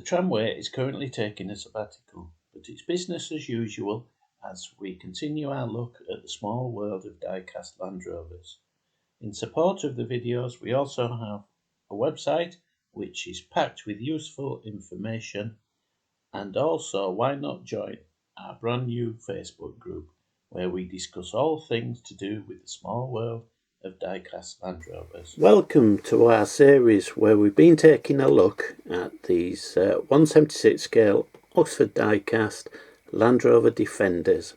The tramway is currently taking a sabbatical, but it's business as usual as we continue our look at the small world of Diecast Land Rovers. In support of the videos, we also have a website which is packed with useful information, and also why not join our brand new Facebook group where we discuss all things to do with the small world of Diecast Land Rovers. Welcome to our series where we've been taking a look at these 1/76 scale Oxford Diecast Land Rover Defenders,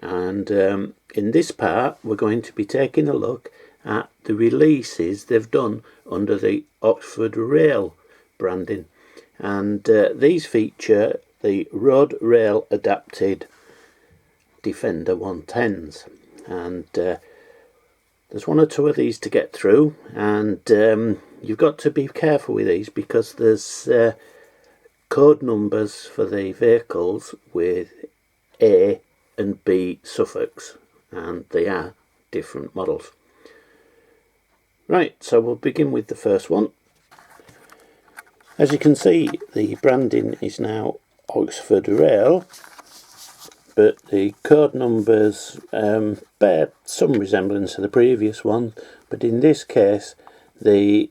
and in this part we're going to be taking a look at the releases they've done under the Oxford Rail branding, and these feature the road rail adapted Defender 110s, and there's one or two of these to get through, and you've got to be careful with these because there's code numbers for the vehicles with A and B suffix, and they are different models. Right, so we'll begin with the first one. As you can see, the branding is now Oxford Rail, but the code numbers bear some resemblance to the previous one, but in this case the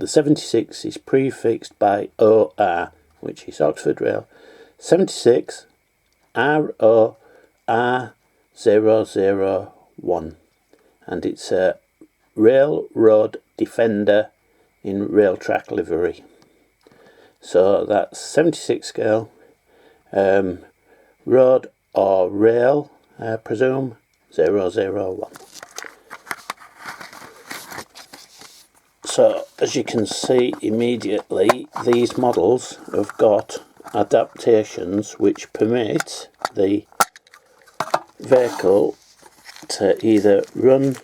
76 is prefixed by OR, which is Oxford Rail 76 ROR001, and it's a Railroad Defender in rail track livery. So that's 76 scale, road or rail, I presume, 001. So as you can see immediately, these models have got adaptations which permit the vehicle to either run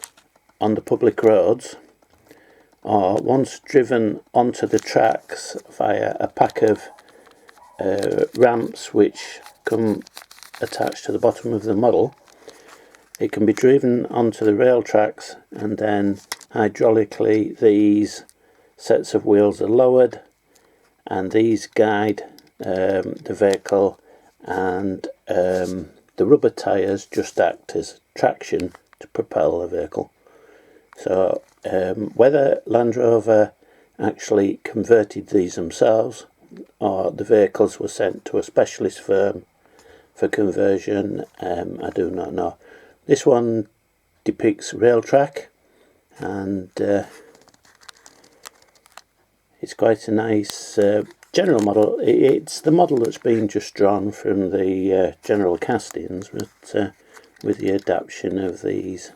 on the public roads, or once driven onto the tracks via a pack of ramps which come attached to the bottom of the model, it can be driven onto the rail tracks, and then hydraulically these sets of wheels are lowered and these guide the vehicle, and the rubber tyres just act as traction to propel the vehicle. So whether Land Rover actually converted these themselves or the vehicles were sent to a specialist firm for conversion, I do not know. This one depicts rail track, and it's quite a nice general model. It's the model that's been just drawn from the general castings, but with the adaptation of these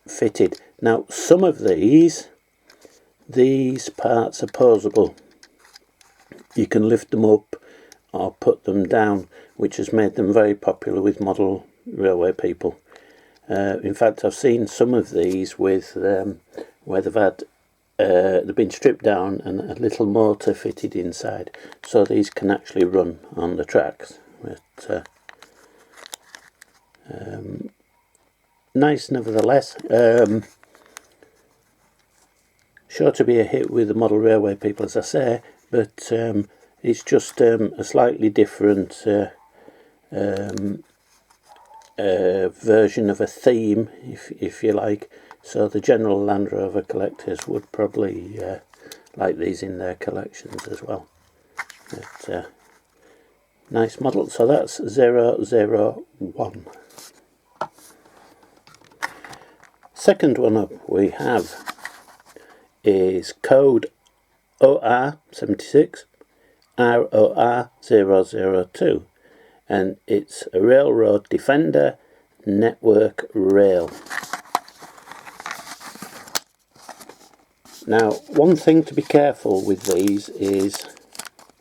fitted. Now some of these parts are posable. You can lift them up or put them down, which has made them very popular with model railway people. In fact, I've seen some of these with where they've been stripped down and a little motor fitted inside, so these can actually run on the tracks. But nice nevertheless. Sure to be a hit with the model railway people, as I say, but it's just a slightly different version of a theme, if you like. So the general Land Rover collectors would probably like these in their collections as well. But, nice model. So that's 001. Second one up we have is code OR76 ROR002, and it's a Railroad Defender network rail. Now, one thing to be careful with these is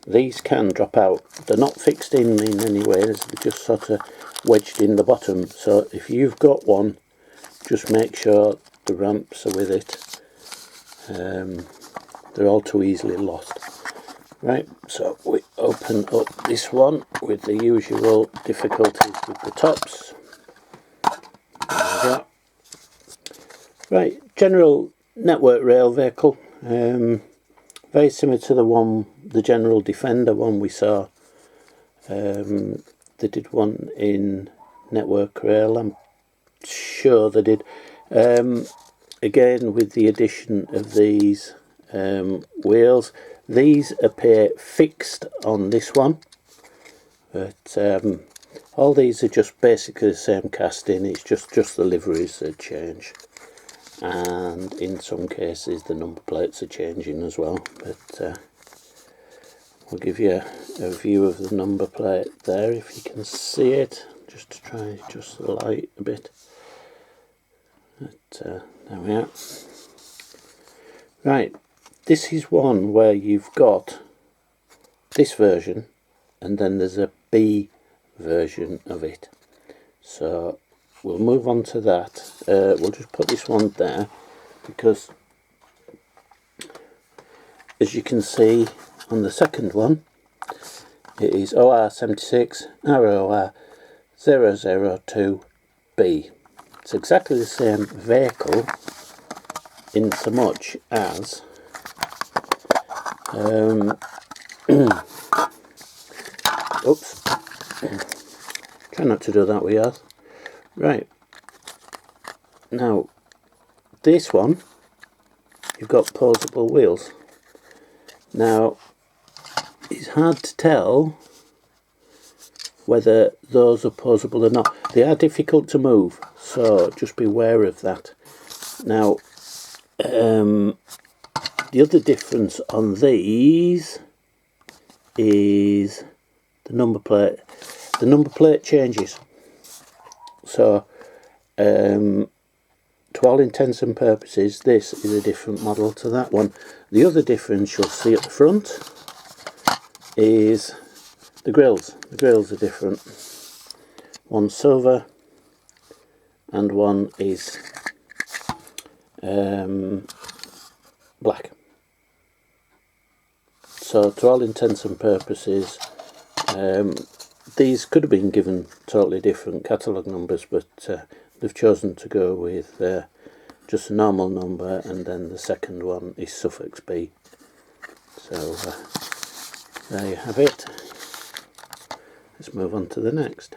these can drop out. They're not fixed in any way, they're just sort of wedged in the bottom, so if you've got one, just make sure the ramps are with it. They're all too easily lost. Right, so we open up this one with the usual difficulties with the tops. There we go. Right, general network rail vehicle. very similar to the General Defender one we saw. They did one in Network Rail, I'm sure they did. Again, with the addition of these wheels. These appear fixed on this one, but all these are just basically the same casting. It's just the liveries that change, and in some cases the number plates are changing as well. But we'll give you a view of the number plate there if you can see it, just to try and adjust the light a bit. But there we are. Right, this is one where you've got this version and then there's a B version of it. So we'll move on to that. We'll just put this one there because, as you can see on the second one, it is OR76 ROR 002B. It's exactly the same vehicle in so much as oops, try not to do that with yours. Right, now this one, you've got posable wheels. Now it's hard to tell whether those are posable or not. They are difficult to move, so just be aware of that. Now the other difference on these is the number plate. The number plate changes, so to all intents and purposes this is a different model to that one. The other difference you'll see at the front is the grills. The grills are different. One's silver and one is black. So to all intents and purposes, these could have been given totally different catalogue numbers, but they've chosen to go with just a normal number, and then the second one is suffix B. So there you have it. Let's move on to the next.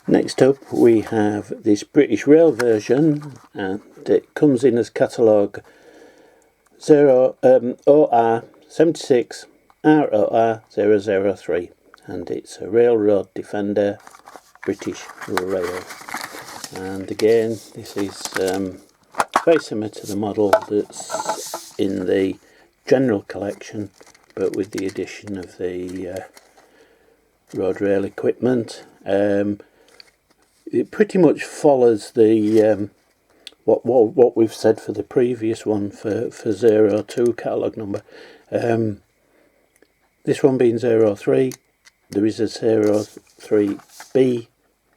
Next up we have this British Rail version, and it comes in as catalogue OR76 ROR 003, and it's a Railroad Defender British Rail. And again, this is very similar to the model that's in the general collection, but with the addition of the road rail equipment. It pretty much follows the what we've said for the previous one for 02 catalogue number. This one being 03, there is a 03B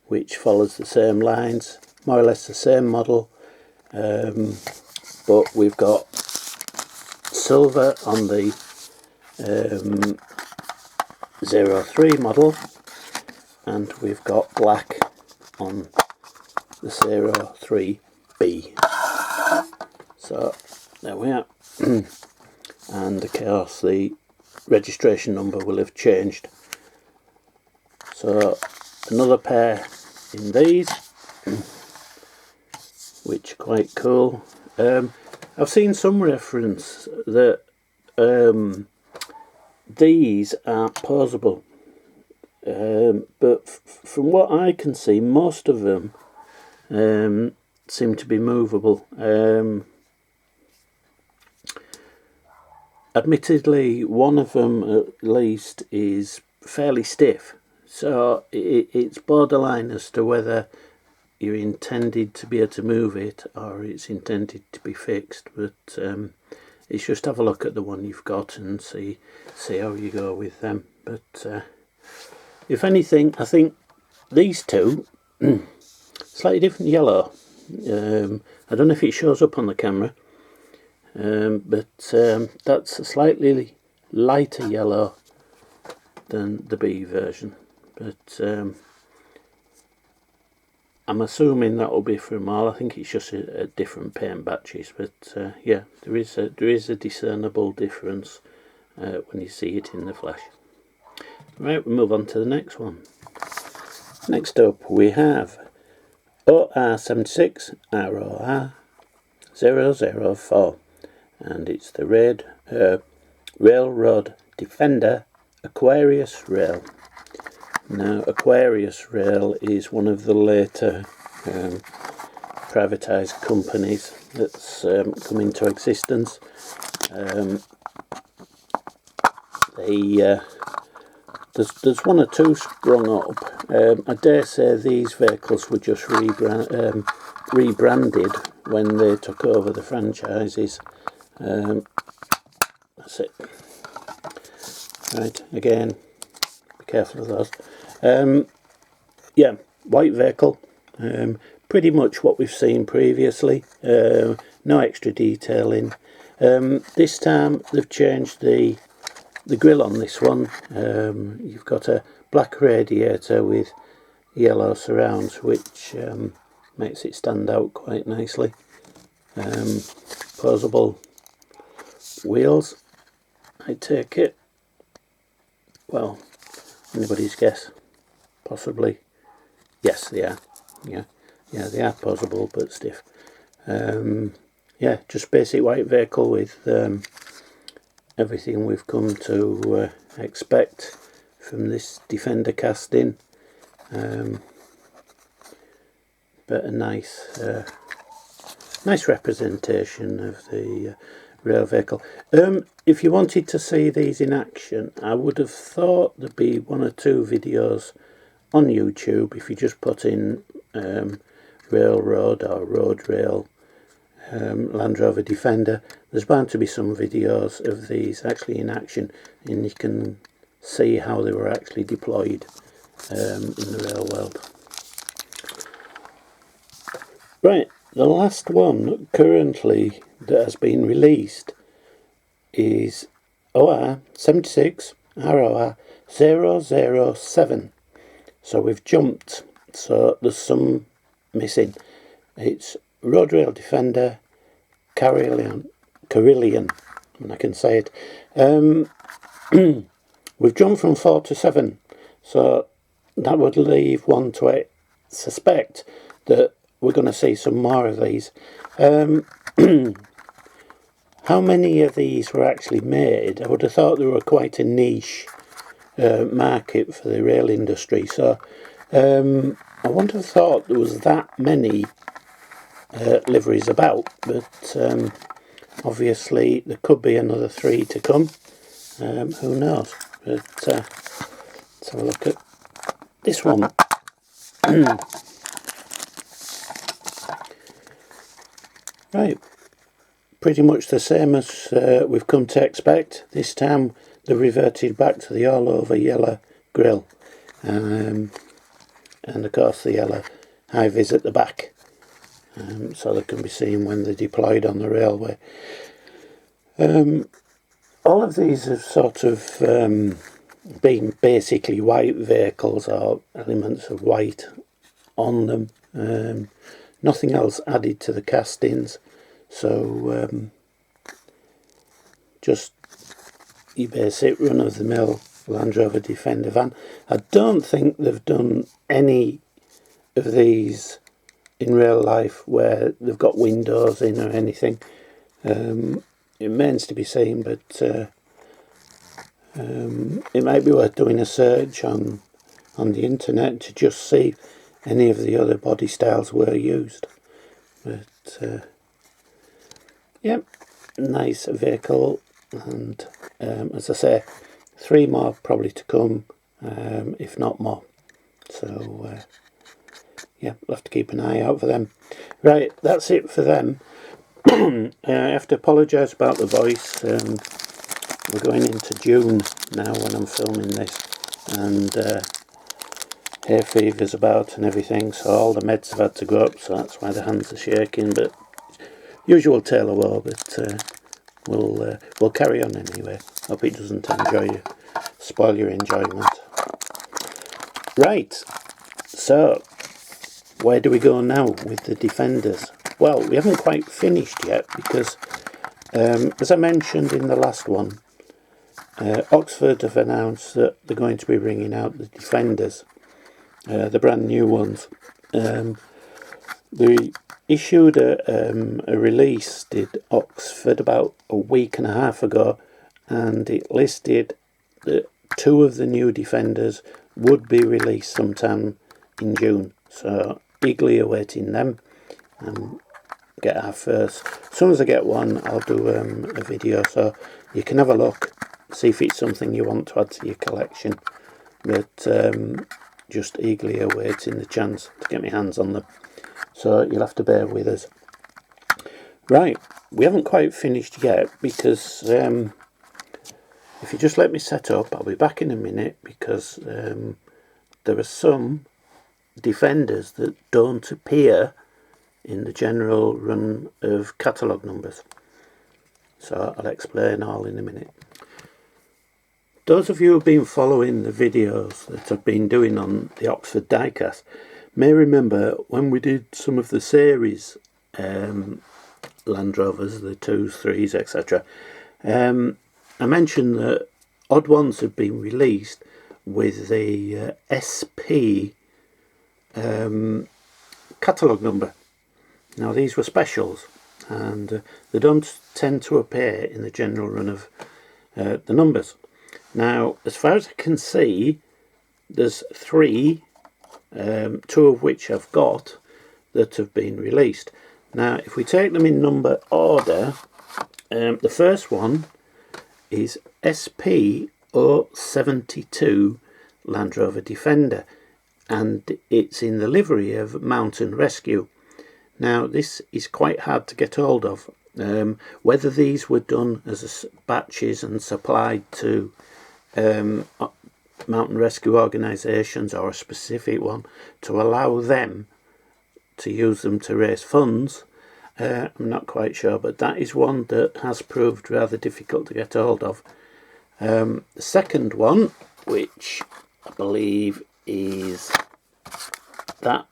which follows the same lines, more or less the same model, but we've got silver on the 03 model, and we've got black on the 03B. So there we are. And of course the registration number will have changed. So another pair in these, which are quite cool. I've seen some reference that these are posable, but from what I can see, most of them seem to be movable. Admittedly, one of them at least is fairly stiff, so it's borderline as to whether you're intended to be able to move it or it's intended to be fixed. But it's just have a look at the one you've got and see how you go with them. But if anything, I think these two slightly different yellow. I don't know if it shows up on the camera, but that's a slightly lighter yellow than the B version. But I'm assuming that will be from all. I think it's just a different paint batches, but yeah, there is a discernible difference when you see it in the flesh. Right, we'll move on to the next one. Next up we have OR76 ROR 004, and it's the Railroad Defender Aquarius Rail. Now, Aquarius Rail is one of the later privatised companies that's come into existence. There's one or two sprung up. I dare say these vehicles were just rebranded when they took over the franchises. That's it. Right, again, be careful of those. Yeah, white vehicle. Pretty much what we've seen previously. No extra detailing. This time they've changed the grille on this one. You've got a black radiator with yellow surrounds, which makes it stand out quite nicely. Posable wheels, I take it. Well, anybody's guess. Possibly. Yes, they are. Yeah, they are posable but stiff. Yeah, just basic white vehicle with everything we've come to expect from this Defender casting. But a nice representation of the rail vehicle. If you wanted to see these in action, I would have thought there'd be one or two videos on YouTube. If you just put in railroad or road rail Land Rover Defender, there's bound to be some videos of these actually in action, and you can see how they were actually deployed in the rail world. Right, the last one currently that has been released is OR76 ROR 007. So we've jumped, so there's some missing. It's Road Rail Defender Carillion, when I can say it. We've jumped from 4 to 7, so that would leave one to suspect that we're going to see some more of these. How many of these were actually made? I would have thought they were quite a niche market for the rail industry, so I wouldn't have thought there was that many liveries about, but obviously there could be another 3 to come. Who knows? But let's have a look at this one. Right, pretty much the same as we've come to expect. This time they reverted back to the all over yellow grille, and of course the yellow high vis at the back, so they can be seen when they're deployed on the railway. All of these have sort of been basically white vehicles or elements of white on them. Nothing else added to the castings, so just your basic run-of-the-mill Land Rover Defender van. I don't think they've done any of these in real life where they've got windows in or anything. It remains to be seen, but it might be worth doing a search on the internet to just see any of the other body styles were used. But yeah, nice vehicle, and as I say, 3 more probably to come, if not more. So yeah, we'll have to keep an eye out for them. Right, that's it for them. I have to apologise about the voice. We're going into June now when I'm filming this, and hay fever's about and everything, so all the meds have had to go up, so that's why the hands are shaking. But usual tale of woe, but we'll carry on anyway. Hope it doesn't spoil your enjoyment. Right, so where do we go now with the Defenders? Well, we haven't quite finished yet because, as I mentioned in the last one, Oxford have announced that they're going to be bringing out the Defenders, the brand new ones. They issued a release, did Oxford, about a week and a half ago, and it listed that 2 of the new Defenders would be released sometime in June. So eagerly awaiting them. Get our first. As soon as I get one, I'll do a video so you can have a look, see if it's something you want to add to your collection. But just eagerly awaiting the chance to get my hands on them. So you'll have to bear with us. Right, we haven't quite finished yet because if you just let me set up, I'll be back in a minute, because there are some Defenders that don't appear in the general run of catalogue numbers. So I'll explain all in a minute. Those of you who have been following the videos that I've been doing on the Oxford Diecast may remember when we did some of the series Land Rovers, the 2s, 3s, etc. I mentioned that odd ones have been released with the SP catalogue number. Now these were specials, and they don't tend to appear in the general run of the numbers. Now, as far as I can see, there's 3, 2 of which I've got that have been released. Now, if we take them in number order, the first one is SP072 Land Rover Defender, and it's in the livery of Mountain Rescue. Now, this is quite hard to get hold of. Whether these were done as batches and supplied to mountain rescue organisations or a specific one to allow them to use them to raise funds, I'm not quite sure, but that is one that has proved rather difficult to get hold of. The second one, which I believe is that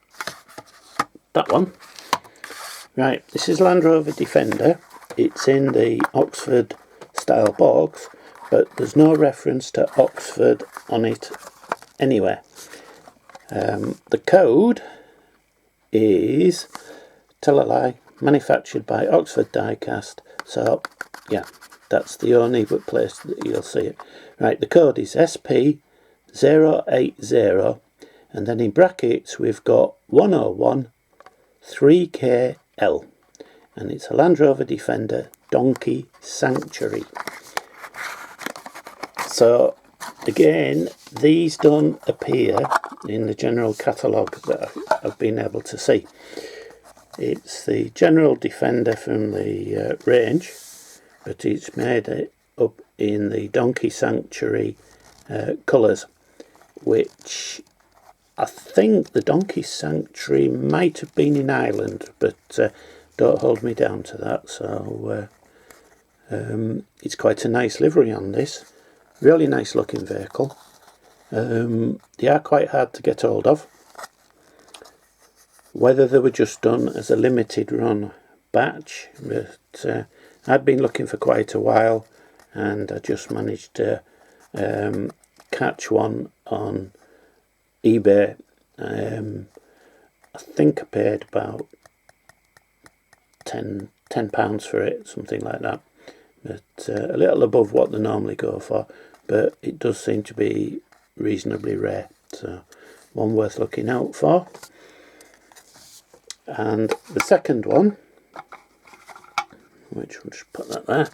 one. Right, this is Land Rover Defender. It's in the Oxford style box, but there's no reference to Oxford on it anywhere. The code is, tell a lie, manufactured by Oxford Diecast. So yeah, that's the only place that you'll see it. Right, the code is SP080, and then in brackets we've got 101 3KL, and it's a Land Rover Defender Donkey Sanctuary. So again, these don't appear in the general catalogue that I've been able to see. It's the general Defender from the range, but it's made up in the Donkey Sanctuary colours, which I think the Donkey Sanctuary might have been in Ireland, but don't hold me down to that. So it's quite a nice livery on this. Really nice looking vehicle. They are quite hard to get hold of. Whether they were just done as a limited run batch, but I'd been looking for quite a while, and I just managed to catch one on eBay. I think I paid about £10 for it, something like that. But a little above what they normally go for, but it does seem to be reasonably rare, so one worth looking out for. And the second one, which we'll just put that there,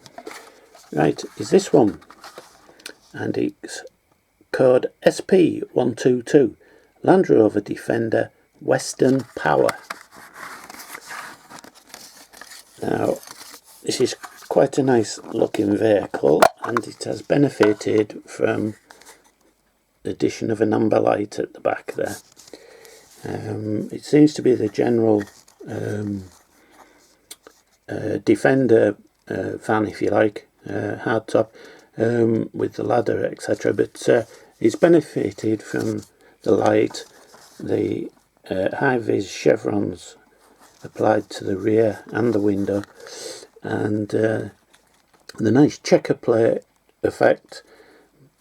right, is this one, and it's code SP122 Land Rover Defender Western Power. Now, this is quite a nice looking vehicle, and it has benefited from the addition of an amber light at the back there. It seems to be the general Defender van, if you like, hardtop, with the ladder, etc. But it's benefited from the light, the high-vis chevrons applied to the rear and the window, and the nice checker plate effect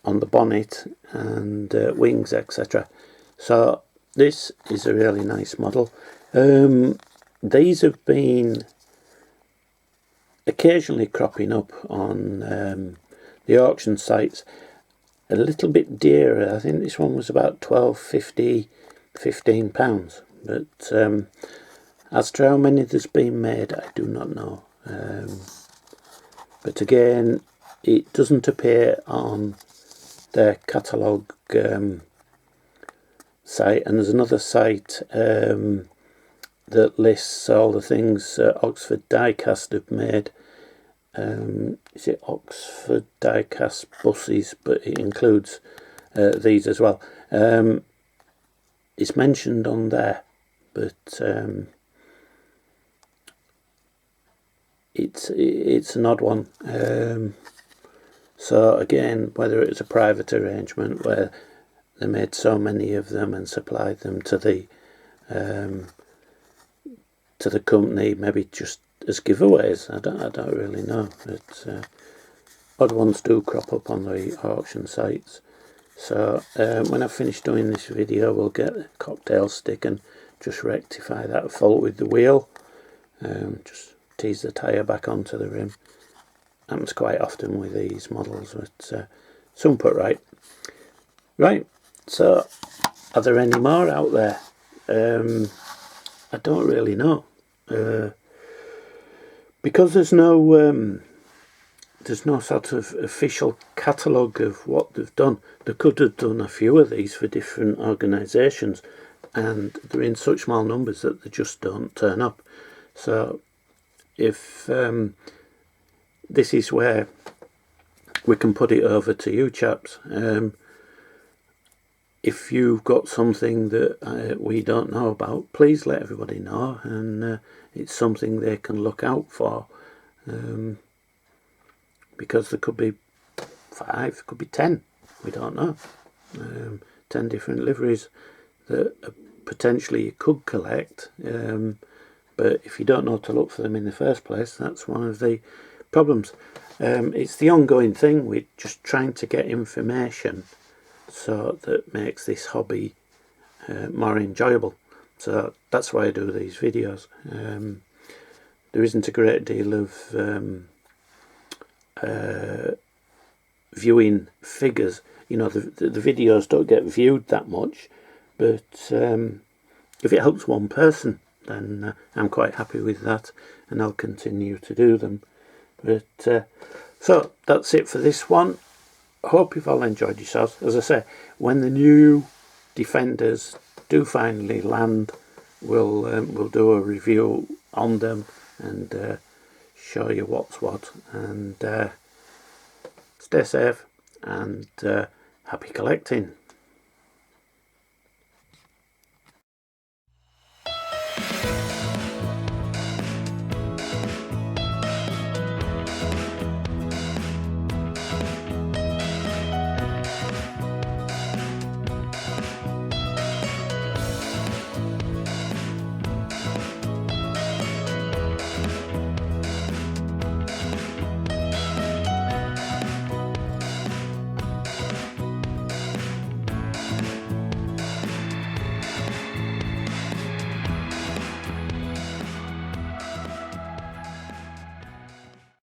on the bonnet and wings, etc. So this is a really nice model. These have been occasionally cropping up on the auction sites, a little bit dearer. I think this one was about £12.50, £15, but as to how many there's been made, I do not know. But again, it doesn't appear on their catalogue site, and there's another site that lists all the things Oxford Diecast have made. Is it Oxford Diecast buses? But it includes these as well. It's mentioned on there, but it's an odd one. So again, whether it's a private arrangement where they made so many of them and supplied them to the company, maybe just as giveaways, I don't really know. But odd ones do crop up on the auction sites. So when I've finished doing this video, we'll get the cocktail stick and just rectify that fault with the wheel. Just tease the tyre back onto the rim. Happens quite often with these models, but some put right. Right, so are there any more out there? I don't really know. Because there's no sort of official catalogue of what they've done. They could have done a few of these for different organisations, and they're in such small numbers that they just don't turn up. So if this is where we can put it over to you chaps. If you've got something that we don't know about, please let everybody know, and it's something they can look out for, because there could be 5, could be 10, we don't know, 10 different liveries that potentially you could collect, but if you don't know to look for them in the first place, that's one of the problems. It's the ongoing thing. We're just trying to get information so that makes this hobby more enjoyable. So that's why I do these videos. There isn't a great deal of viewing figures. You know, the videos don't get viewed that much, but if it helps one person, then I'm quite happy with that, and I'll continue to do them. But so that's it for this one. Hope you've all enjoyed yourselves. As I say, when the new Defenders do finally land, we'll do a review on them and show you what's what. And stay safe and happy collecting.